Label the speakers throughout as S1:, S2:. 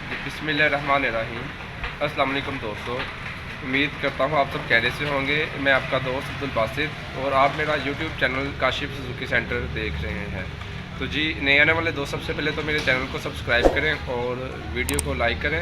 S1: बिस्मिल्लाहिर्रहमानिर्रहीम। अस्सलाम वालेकुम दोस्तों, उम्मीद करता हूँ आप सब खैरियत से होंगे। मैं आपका दोस्त अब्दुल बासित और आप मेरा YouTube channel Kashif Suzuki centre देख रहे हैं। तो जी, नए आने वाले दोस्त सबसे पहले तो मेरे चैनल को सब्सक्राइब करें और वीडियो को लाइक करें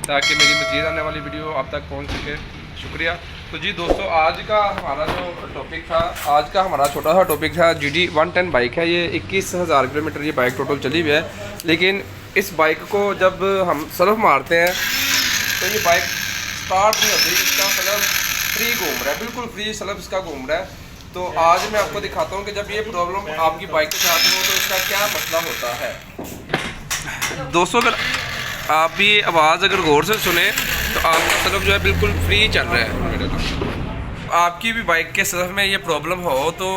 S1: ताकि मेरी मज़ीद आने वाली वीडियो आप तक पहुँच सके। शुक्रिया। तो जी दोस्तों, आज का हमारा जो टॉपिक था, आज का हमारा छोटा सा टॉपिक था GD 110 बाइक है। ये 21,000 किलोमीटर ये बाइक टोटल चली हुई है, लेकिन इस बाइक को जब हम सलफ मारते हैं तो ये बाइक स्टार्ट नहीं होती। इसका सलफ फ्री घूम रहा है, बिल्कुल फ्री सलफ इसका घूम रहा है। तो आज मैं आपको दिखाता हूँ कि जब ये प्रॉब्लम आपकी बाइक के साथ हो तो इसका क्या मसला होता है। दोस्तों, अगर आप ये आवाज़ अगर गौर से सुने तो आपका सलफ जो है बिल्कुल फ्री चल रहा है। आपकी भी बाइक के सलफ में ये प्रॉब्लम हो तो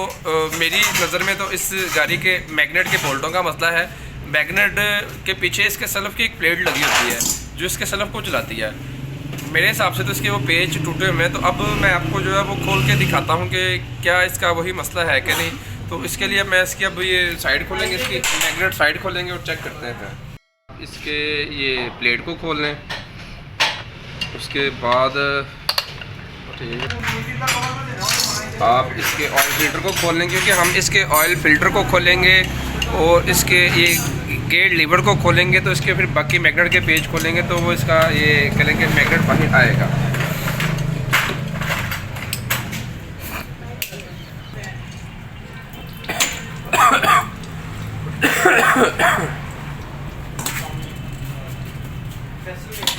S1: मेरी नज़र में तो इस गाड़ी के मैग्नेट के बोल्टों का मसला है। मैग्नेट के पीछे इसके सलफ की एक प्लेट लगी होती है जो इसके सलफ को चलाती है। मेरे हिसाब से तो इसके वो पेच टूटे हुए हैं। तो अब मैं आपको जो है वो खोल के दिखाता हूँ कि क्या इसका वही मसला है कि नहीं। तो इसके लिए मैं इसकी अब ये साइड खोलेंगे, इसकी मैग्नेट साइड खोलेंगे और चेक करते हैं। इसके ये प्लेट को खोल लें, उसके बाद आप इसके ऑयल फिल्टर को खोल लें, क्योंकि हम इसके ऑयल फिल्टर को खोलेंगे और इसके ये गेट लीवर को खोलेंगे तो इसके फिर बाकी मैग्नेट के पेज खोलेंगे तो वो इसका ये करेंगे मैग्नेट बाहर आएगा।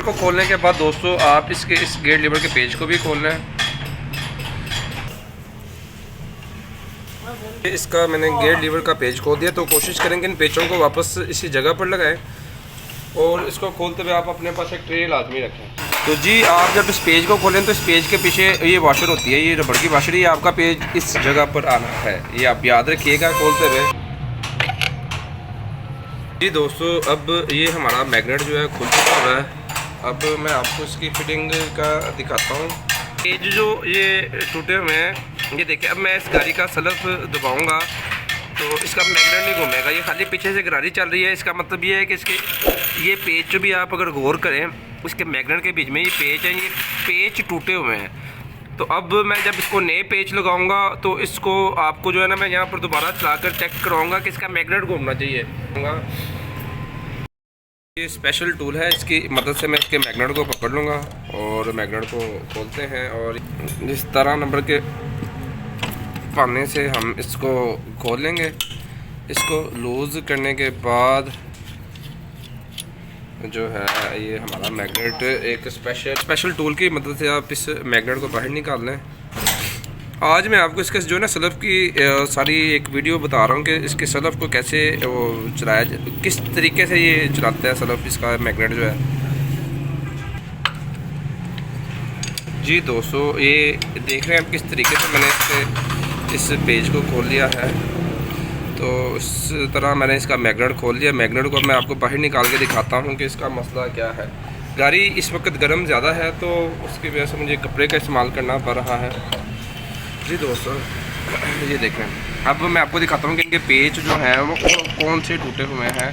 S1: को खोलने के बाद दोस्तों आप इसके इस गेट लीवर के पेज को भी खोलना है। इसका मैंने गेट लीवर का पेज खोल दिया, तो कोशिश करेंगे इन पेचों को वापस इसी जगह पर लगाएं और इसको खोलते हुए आप अपने पास एक ट्रे लाजमी रखें। तो जी, आप जब इस पेज को खोलें तो इस पेज के पीछे ये वॉशर होती है, ये रबड़ की वॉशर, ये आपका पेज इस जगह पर आना है, ये आप याद रखिएगा खोलते हुए। जी दोस्तों, अब ये हमारा मैग्नेट जो है खुल चुका हुआ है। अब मैं आपको इसकी फिटिंग का दिखाता हूँ। पेज जो ये टूटे हुए हैं, ये देखिए। अब मैं इस गाड़ी का सलफ दबाऊंगा तो इसका मैग्नेट नहीं घूमेगा, ये खाली पीछे से गाड़ी चल रही है। इसका मतलब ये है कि इसके ये पेच जो भी आप अगर गौर करें, इसके मैग्नेट के बीच में ये पेच है, ये पेच टूटे हुए हैं। तो अब मैं जब इसको नए पेच लगाऊंगा तो इसको आपको जो है ना, मैं यहाँ पर दोबारा चला कर चेक कराऊँगा कि इसका मैग्नेट घूमना चाहिए। ये स्पेशल टूल है, इसकी मदद से मैं इसके मैग्नेट को पकड़ लूँगा और मैग्नेट को खोलते हैं और इस तरह नंबर के पाने से हम इसको खोल लेंगे। इसको लूज़ करने के बाद जो है ये हमारा मैग्नेट एक स्पेशल टूल की मदद से आप इस मैग्नेट को बाहर निकाल लें। आज मैं आपको इसके जो है ना सलफ की सारी एक वीडियो बता रहा हूँ कि इसके सलफ को कैसे वो चलाया, किस तरीके से ये चलाता है सलफ इसका मैग्नेट जो है। जी दोस्तों, ये देख रहे हैं आप किस तरीके से मैंने इस पेज को खोल लिया है। तो इस तरह मैंने इसका मैग्नेट खोल लिया। मैग्नेट को मैं आपको बाहर निकाल के दिखाता हूँ कि इसका मसला क्या है। गाड़ी इस वक्त गर्म ज़्यादा है तो उसकी वजह से मुझे कपड़े का इस्तेमाल करना पड़ रहा है। जी दोस्तों, ये देखें। अब मैं आपको दिखाता हूँ कि इनके पेच जो हैं वो कौन से टूटे हुए हैं।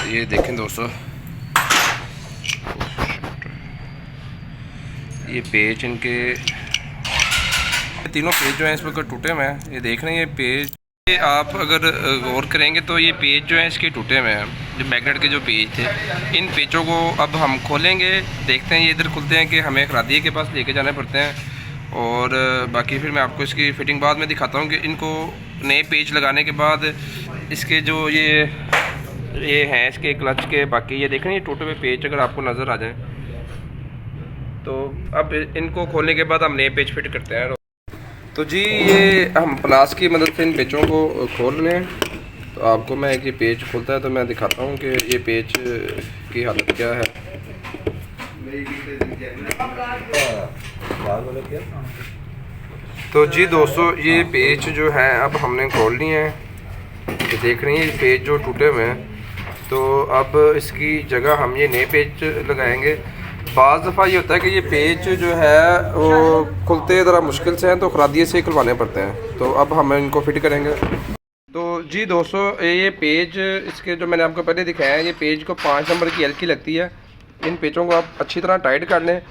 S1: ये देखें दोस्तों, ये पेच इनके तीनों पेज जो हैं इस वक्त टूटे हुए हैं। ये देख रहे हैं ये पेज, ये आप अगर गौर करेंगे तो ये पेज जो है इसके टूटे हुए हैं, जो मैग्नेट के जो पेज थे। इन पेचों को अब हम खोलेंगे, देखते हैं। ये इधर खुलते हैं कि हमें खरादिये के पास लेके जाने पड़ते हैं और बाकी फिर मैं आपको इसकी फिटिंग बाद में दिखाता हूँ कि इनको नए पेच लगाने के बाद इसके जो ये हैं इसके क्लच के, बाकी ये देख रहे हैं ये टूटे हुए पेच अगर आपको नज़र आ जाए तो अब इनको खोलने के बाद हम नए पेच फिट करते हैं। तो जी, ये हम प्लास की मदद से इन पेचों को खोल लें। तो आपको मैं एक ये पेच खोलता है तो मैं दिखाता हूँ कि ये पेच की हालत क्या है। तो जी दोस्तों, ये पेच जो है अब हमने खोल लिए हैं। ये देख रहे हैं ये पेच जो टूटे हुए हैं, तो अब इसकी जगह हम ये नए पेच लगाएंगे। बाज़ दफ़ा ये होता है कि ये पेच जो है वो खुलते ज़रा मुश्किल से हैं तो खरादिये से ही खुलवाने पड़ते हैं। तो अब हम इनको फिट करेंगे। तो जी दोस्तों, ये पेज इसके जो मैंने आपको पहले दिखाया है, ये पेज को 5 नंबर की एल की लगती है। इन पेचों को आप अच्छी तरह टाइट कर लें।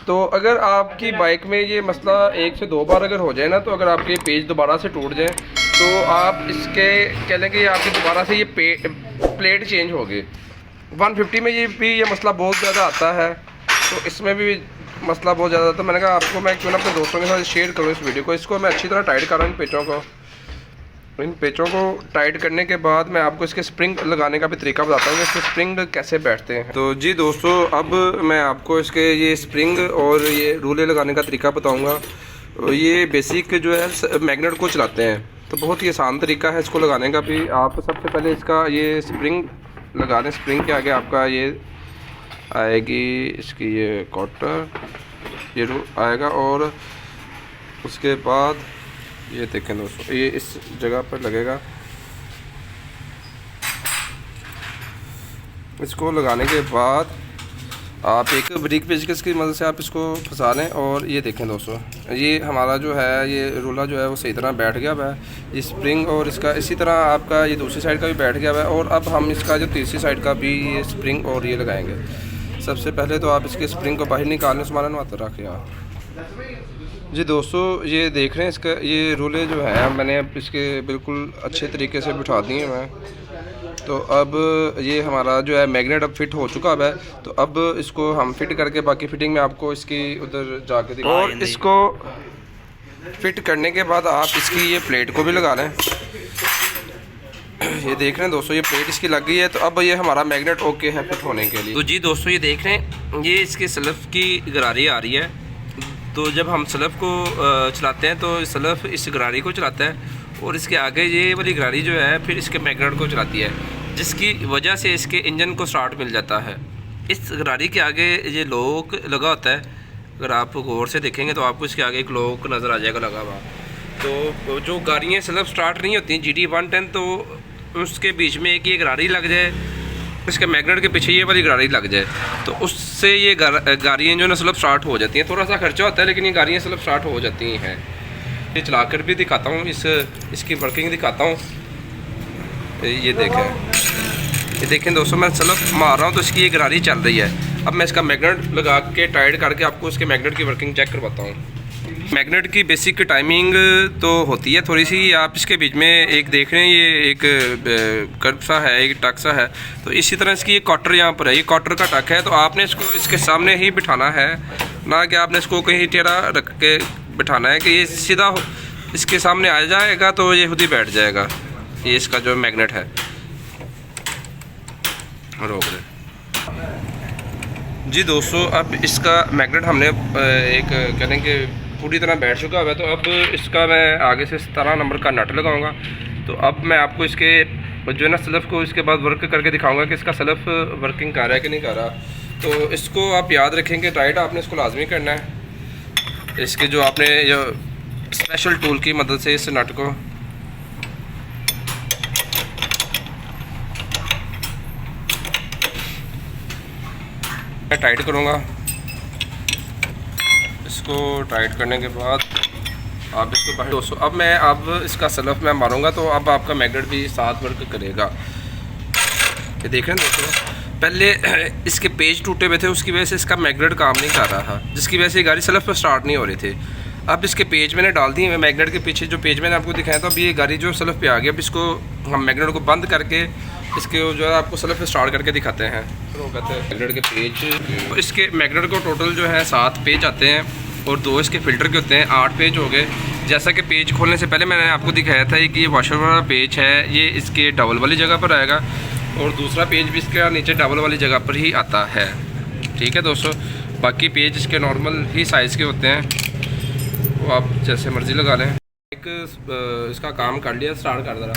S1: तो अगर आपकी बाइक में ये मसला 1 से 2 बार अगर हो जाए ना, तो अगर आपके पेज दोबारा से टूट जाए तो आप इसके कह लें कि आपकी दोबारा से ये प्लेट चेंज होगी। 150 में ये मसला बहुत ज़्यादा आता है, तो इसमें भी मसला बहुत ज़्यादा था। मैंने कहा आपको मैं क्यों ना अपने दोस्तों के साथ शेयर करूँ इस वीडियो को। इसको मैं अच्छी तरह टाइट कर रहा हूँ इन पेचों को टाइट करने के बाद मैं आपको इसके स्प्रिंग लगाने का भी तरीका बताता हूँ कि इसके स्प्रिंग कैसे बैठते हैं। तो जी दोस्तों, अब मैं आपको इसके ये स्प्रिंग और ये रूले लगाने का तरीका बताऊँगा। ये बेसिक जो है मैग्नेट को चलाते हैं, तो बहुत ही आसान तरीका है इसको लगाने का भी। आप सबसे पहले इसका ये स्प्रिंग लगा दें। स्प्रिंग के आगे आपका ये आएगी इसकी ये कॉटर, ये आएगा, और उसके बाद ये देखें दोस्तों, ये इस जगह पर लगेगा। इसको लगाने के बाद आप एक ब्रिक पेचकस की मदद से आप इसको फंसा लें। और ये देखें दोस्तों, ये हमारा जो है ये रोला जो है वो सही तरह बैठ गया हुआ है, ये स्प्रिंग, और इसका इसी तरह आपका ये दूसरी साइड का भी बैठ गया हुआ है। और अब हम इसका जो तीसरी साइड का भी ये स्प्रिंग और ये लगाएंगे। सबसे पहले तो आप इसके स्प्रिंग को बाहर निकालने से माना रखें आप। जी दोस्तों, ये देख रहे हैं इसका ये रोले जो है मैंने इसके बिल्कुल अच्छे तरीके से बिठा दिए मैं। तो अब ये हमारा जो है मैग्नेट अब फिट हो चुका है। तो अब इसको हम फिट करके बाकी फिटिंग में आपको इसकी उधर जाके दिखा। और इसको फिट करने के बाद आप इसकी ये प्लेट को भी लगा लें। ये देख रहे हैं दोस्तों, ये प्लेट इसकी लग गई है। तो अब ये हमारा मैग्नेट ओके है फिट होने के लिए। तो जी दोस्तों, ये देख रहे हैं ये इसके स्लफ की गरारी आ रही है। तो जब हम स्लफ को चलाते हैं तो स्लफ इस गरारी को चलाता है, और इसके आगे ये वाली गरारी जो है फिर इसके मैग्नेट को चलाती है, जिसकी वजह से इसके इंजन को स्टार्ट मिल जाता है। इस गरारी के आगे ये लॉक लगा होता है। अगर आप गौर से देखेंगे तो आपको इसके आगे एक लॉक नज़र आ जाएगा लगा हुआ। तो जो गाड़ियाँ स्लफ स्टार्ट नहीं होती GT 110, तो उसके बीच में एक ये गरारी लग जाए, इसके मैग्नेट के पीछे ये वाली गरारी लग जाए, तो उससे ये गाड़ियाँ जो है स्लफ स्टार्ट हो जाती हैं। थोड़ा सा खर्चा होता है, लेकिन ये गाड़ियाँ स्लफ स्टार्ट हो जाती हैं। ये चलाकर भी दिखाता हूँ, इसकी वर्किंग दिखाता हूँ। ये देखें दोस्तों, मैं स्लफ मार रहा हूँ तो इसकी ये गरारी चल रही है। अब मैं इसका मैग्नेट लगा के टाइट करके आपको इसके मैग्नेट की वर्किंग चेक करवाता हूँ। मैग्नेट की बेसिक टाइमिंग तो होती है थोड़ी सी, आप इसके बीच में एक देख रहे हैं ये एक कर्व सा है, एक टक सा है। तो इसी तरह इसकी ये कॉटर यहाँ पर है, ये कॉटर का टक है। तो आपने इसको इसके सामने ही बिठाना है, ना कि आपने इसको कहीं टेढ़ा रख के बिठाना है कि ये सीधा इसके सामने आ जाएगा तो ये खुद ही बैठ जाएगा। ये इसका जो मैग्नेट है, रोक दे। जी दोस्तों, अब इसका मैग्नेट हमने एक कहने के पूरी तरह बैठ चुका है। तो अब इसका मैं आगे से 17 नंबर का नट लगाऊंगा। तो अब मैं आपको इसके जो है ना स्लफ को इसके बाद वर्क करके दिखाऊंगा कि इसका स्लफ वर्किंग कर रहा है कि नहीं कर रहा। तो इसको आप याद रखेंगे, टाइट आपने इसको लाजमी करना है। इसके जो आपने जो स्पेशल टूल की मदद से इस नट को मैं टाइट करूँगा। इसको टाइट करने के बाद आप इसको बाहर दोस्तों, अब मैं इसका स्लफ मैं मारूंगा तो अब आपका मैग्नेट भी साथ वर्क करेगा। ये देख रहे हैं दोस्तों, पहले इसके पेज टूटे हुए थे, उसकी वजह से इसका मैग्नेट काम नहीं कर रहा था, जिसकी वजह से ये गाड़ी स्लफ पर स्टार्ट नहीं हो रही थी। अब इसके पेज मैंने डाल दिए, मैग्नेट के पीछे जो पेज मैंने आपको दिखाया था, अब ये गाड़ी जो स्लफ पे आ गई। अब इसको हम मैग्नेट को बंद करके इसके जो है आपको स्लफ पे स्टार्ट करके दिखाते हैं। तो कहते हैं मैग्नेट के पेज, तो इसके मैग्नेट को टोटल जो है 7 पेज आते हैं, और 2 इसके फ़िल्टर के होते हैं, 8 पेज हो गए। जैसा कि पेज खोलने से पहले मैंने आपको दिखाया था कि ये वॉशर वाला पेज है, ये इसके डबल वाली जगह पर आएगा, और दूसरा पेज भी इसका नीचे डबल वाली जगह पर ही आता है। ठीक है दोस्तों, बाकी पेज इसके नॉर्मल ही साइज़ के होते हैं, वो आप जैसे मर्ज़ी लगा लें। एक इसका काम कर लिया, स्टार्ट कर दे रहा।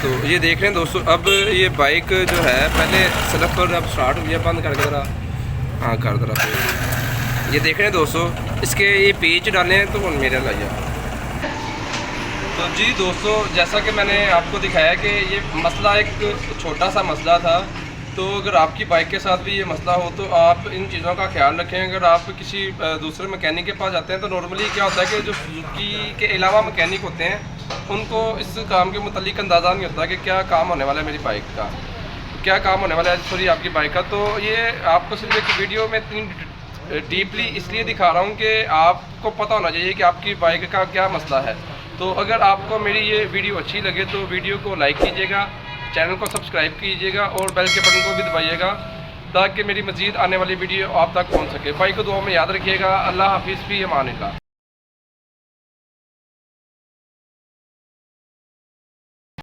S1: तो ये देख रहे हैं दोस्तों, अब ये बाइक जो है पहले स्लफ पर अब स्टार्ट हुई है, बंद कर दे रहा। हाँ कर दे रहा। ये देख रहे हैं दोस्तों, इसके ये पेज डाले हैं तो मेरा लाइए। तो जी दोस्तों, जैसा कि मैंने आपको दिखाया कि ये मसला एक छोटा सा मसला था। तो अगर आपकी बाइक के साथ भी ये मसला हो तो आप इन चीज़ों का ख्याल रखें। अगर आप किसी दूसरे मैकेनिक के पास जाते हैं तो नॉर्मली क्या होता है कि जो सुजुकी के अलावा मैकेनिक होते हैं उनको इस काम के मुतालिक अंदाज़ा नहीं होता कि क्या काम होने वाला है मेरी बाइक का, क्या काम होने वाला है सॉरी आपकी बाइक का। तो ये आपको सिर्फ एक वीडियो में इतनी डीपली इसलिए दिखा रहा हूँ कि आपको पता होना चाहिए कि आपकी बाइक का क्या मसला है। तो अगर आपको मेरी ये वीडियो अच्छी लगे तो वीडियो को लाइक कीजिएगा, चैनल को सब्सक्राइब कीजिएगा और बेल के बटन को भी दबाइएगा ताकि मेरी मज़ीद आने वाली वीडियो आप तक पहुँच सके। भाई को दुआ में याद रखिएगा। अल्लाह हाफिज़, फ़ी अमान अल्लाह।